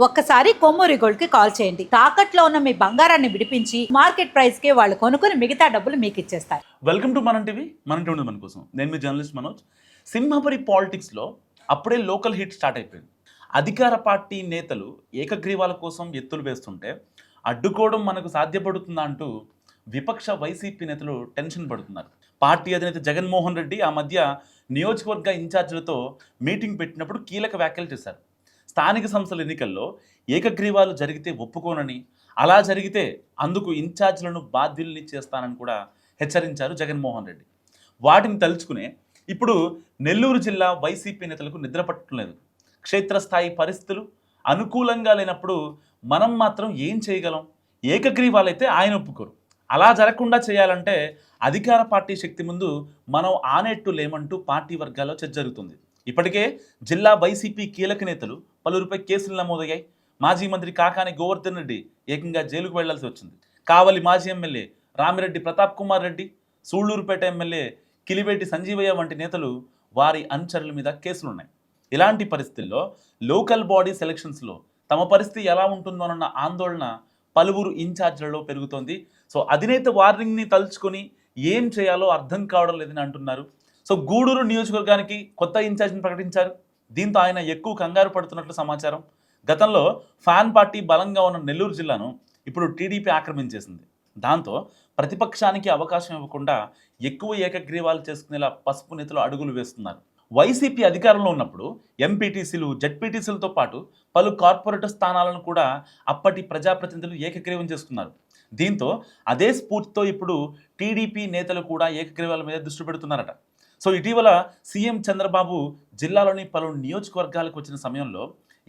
ఒక్కసారి కొమ్మూరి గోల్డ్ కి కాల్ చేయండి. తాకట్లో ఉన్న మీ బంగారాన్ని విడిపించి మార్కెట్ ప్రైస్ కి వాళ్ళు కొనుక్కుని మిగతా డబ్బులు మీకు ఇచ్చేస్తారు. వెల్కమ్ టు మనం టీవీ. మన టీవీ మన కోసం నేను మీ జర్నలిస్ట్ మనోజ్. సింహపురి పాలిటిక్స్లో అప్పుడే లోకల్ హిట్ స్టార్ట్ అయిపోయింది. అధికార పార్టీ నేతలు ఏకగ్రీవాల కోసం ఎత్తులు వేస్తుంటే అడ్డుకోవడం మనకు సాధ్యపడుతుందా అంటూ విపక్ష వైసీపీ నేతలు టెన్షన్ పడుతున్నారు. పార్టీ అధినేత జగన్మోహన్ రెడ్డి ఆ మధ్య నియోజకవర్గ ఇన్ఛార్జీలతో మీటింగ్ పెట్టినప్పుడు కీలక వ్యాఖ్యలు చేశారు. స్థానిక సంస్థల ఎన్నికల్లో ఏకగ్రీవాలు జరిగితే ఒప్పుకోనని, అలా జరిగితే అందుకు ఇన్ఛార్జీలను బాధ్యుల్ని చేస్తానని కూడా హెచ్చరించారు జగన్మోహన్ రెడ్డి. వాటిని తలుచుకునే ఇప్పుడు నెల్లూరు జిల్లా వైసీపీ నేతలకు నిద్ర పట్టలేదు. క్షేత్రస్థాయి పరిస్థితులు అనుకూలంగా లేనప్పుడు మనం మాత్రం ఏం చేయగలం? ఏకగ్రీవాలైతే ఆయన ఒప్పుకోరు. అలా జరగకుండా చేయాలంటే అధికార పార్టీ శక్తి ముందు మనం ఆనేట్టు లేమంటూ పార్టీ వర్గాల్లో చర్చ జరుగుతుంది. ఇప్పటికే జిల్లా వైసీపీ కీలక నేతలు పలువురిపై కేసులు నమోదయ్యాయి. మాజీ మంత్రి కాకాని గోవర్ధన్ రెడ్డి ఏకంగా జైలుకు వెళ్లాల్సి వచ్చింది. కావలి మాజీ ఎమ్మెల్యే రామిరెడ్డి ప్రతాప్ కుమార్ రెడ్డి, సూళ్లూరుపేట ఎమ్మెల్యే కిలివేటి సంజీవయ్య వంటి నేతలు వారి అనుచరుల మీద కేసులున్నాయి. ఇలాంటి పరిస్థితుల్లో లోకల్ బాడీ సెలక్షన్స్లో తమ పరిస్థితి ఎలా ఉంటుందోనన్న ఆందోళన పలువురు ఇన్ఛార్జీలలో పెరుగుతోంది. సో అధినేత వార్నింగ్ని తలుచుకొని ఏం చేయాలో అర్థం కావడం లేదని అంటున్నారు. సో గూడూరు నియోజకవర్గానికి కొత్త ఇన్ఛార్జిని ప్రకటించారు. దీంతో ఆయన ఎక్కువ కంగారు పడుతున్నట్లు సమాచారం. గతంలో ఫ్యాన్ పార్టీ బలంగా ఉన్న నెల్లూరు జిల్లాను ఇప్పుడు టీడీపీ ఆక్రమించేసింది. దాంతో ప్రతిపక్షానికి అవకాశం ఇవ్వకుండా ఎక్కువ ఏకగ్రీవాలు చేసుకునేలా పసుపు నేతలు అడుగులు వేస్తున్నారు. వైసీపీ అధికారంలో ఉన్నప్పుడు ఎంపీటీసీలు, జెడ్పీటీసీలతో పాటు పలు కార్పొరేటర్ స్థానాలను కూడా అప్పటి ప్రజాప్రతినిధులు ఏకగ్రీవం చేసుకున్నారు. దీంతో అదే స్ఫూర్తితో ఇప్పుడు టీడీపీ నేతలు కూడా ఏకగ్రీవాల మీద దృష్టి పెడుతున్నారట. సో ఇటీవల సీఎం చంద్రబాబు జిల్లాలోని పలు నియోజకవర్గాలకు వచ్చిన సమయంలో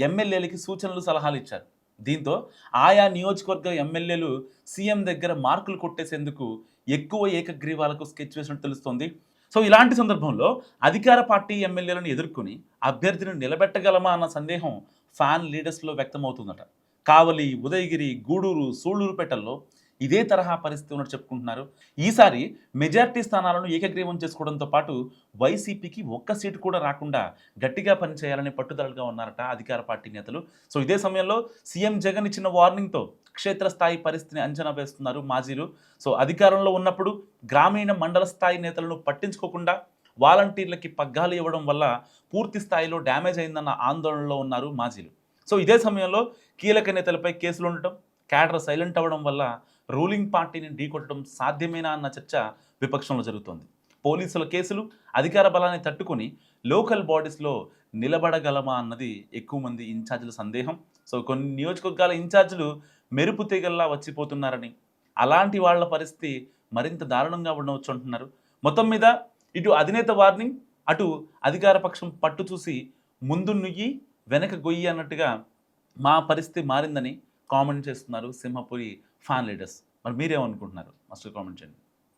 ఎమ్మెల్యేలకి సూచనలు, సలహాలు ఇచ్చారు. దీంతో ఆయా నియోజకవర్గ ఎమ్మెల్యేలు సీఎం దగ్గర మార్కులు కొట్టేసేందుకు ఎక్కువ ఏకగ్రీవాలకు స్కెచ్ వేసినట్టు తెలుస్తోంది. సో ఇలాంటి సందర్భంలో అధికార పార్టీ ఎమ్మెల్యేలను ఎదుర్కొని అభ్యర్థిని నిలబెట్టగలమా అన్న సందేహం ఫ్యాన్ లీడర్స్లో వ్యక్తమవుతుందట. కావలి, ఉదయగిరి, గూడూరు, సూళ్లూరుపేటల్లో ఇదే తరహా పరిస్థితి ఉన్నట్టు చెప్పుకుంటున్నారు. ఈసారి మెజార్టీ స్థానాలను ఏకగ్రీవం చేసుకోవడంతో పాటు వైసీపీకి ఒక్క సీటు కూడా రాకుండా గట్టిగా పనిచేయాలని పట్టుదలగా ఉన్నారట అధికార పార్టీ నేతలు. సో ఇదే సమయంలో సీఎం జగన్ ఇచ్చిన వార్నింగ్తో క్షేత్రస్థాయి పరిస్థితిని అంచనా వేస్తున్నారు మాజీలు. సో అధికారంలో ఉన్నప్పుడు గ్రామీణ మండల స్థాయి నేతలను పట్టించుకోకుండా వాలంటీర్లకి పగ్గాలు ఇవ్వడం వల్ల పూర్తి స్థాయిలో డ్యామేజ్ అయిందన్న ఆందోళనలో ఉన్నారు మాజీలు. సో ఇదే సమయంలో కీలక నేతలపై కేసులు ఉండటం, క్యాడర్ సైలెంట్ అవ్వడం వల్ల రూలింగ్ పార్టీని ఢీకొట్టడం సాధ్యమేనా అన్న చర్చ విపక్షంలో జరుగుతోంది. పోలీసుల కేసులు, అధికార బలాన్ని తట్టుకొని లోకల్ బాడీస్లో నిలబడగలమా అన్నది ఎక్కువ మంది ఇన్ఛార్జీల సందేహం. సో కొన్ని నియోజకవర్గాల ఇన్ఛార్జీలు మెరుపు తీగల్లా వచ్చిపోతున్నారని, అలాంటి వాళ్ళ పరిస్థితి మరింత దారుణంగా ఉండవచ్చు అంటున్నారు. మొత్తం మీద ఇటు అధినేత వార్నింగ్, అటు అధికార పక్షం పట్టు చూసి ముందు నుయ్యి వెనక గొయ్యి అన్నట్టుగా మా పరిస్థితి మారిందని కామెంట్ చేస్తున్నారు సింహపురి ఫ్యాన్ లీడర్స్. మరి మీరేమనుకుంటున్నారు? మస్ట్ కామెంట్ చేయండి.